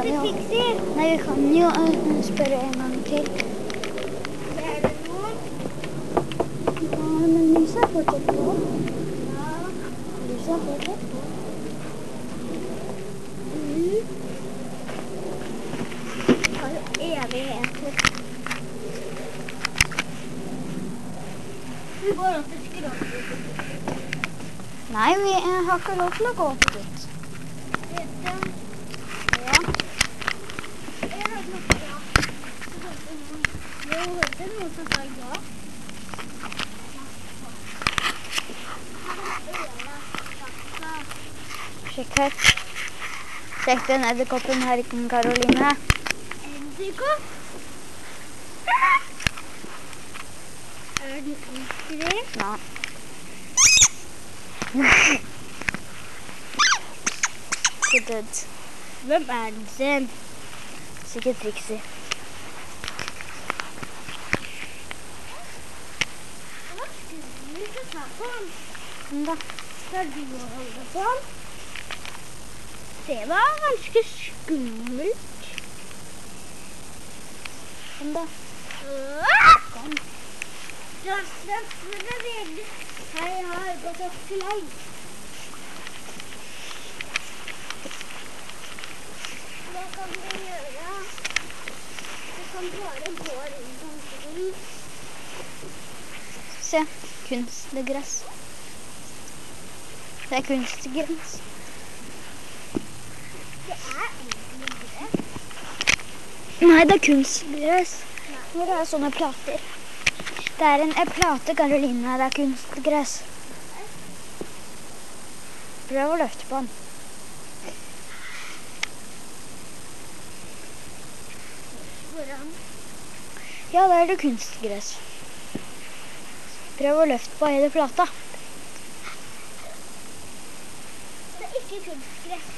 jo. Nei, vi kan jo spørre en gang til. Er det noen? Ja, men lyset er fortsatt på. Ja. Lyset er fortsatt på. Det har jo evigheter. Vi går opp til skrått. Nei, vi har ikke lov til å gå opp dit. Vet du? Ja. Jeg hørte noe bra. Jeg hørte noen som sa ja. Sjekk her. Sjekk den edderkoppen her, Karoline. Edderkopp? Er den utredd? Ja. Ikke død. Hvem er den sin? Sikkert Trixie. Det var skummelt å ta på den. Da. Skal du holde på den? Det var ganske skummelt. Da. Kom. Den skulle redde. Jeg har gått opp til deg. Hva kan vi gjøre? Vi kan bare gå rundt omkring. Se, kunstgress. Det er kunstgress. Det er egentlig gress. Nei, det er kunstgress. Hvor det er sånne plater. Det er en plate, Karoline. Det er kunstgress. Prøv å løfte på den. Hvordan? Ja, da er det kunstgress. Prøv å løfte på hele plata. Det er ikke kunstgress.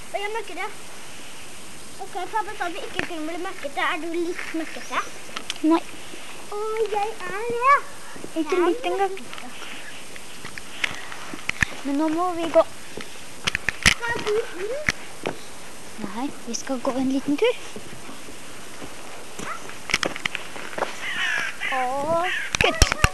Og jeg møkker det. Ok, pappa sa vi ikke kunne bli møkkete. Er du litt møkkete? Nei, Og jeg er det. ikke litt engang. Men nå må vi gå. Skal du inn? Nei, vi skal gå en liten tur. Og kutt.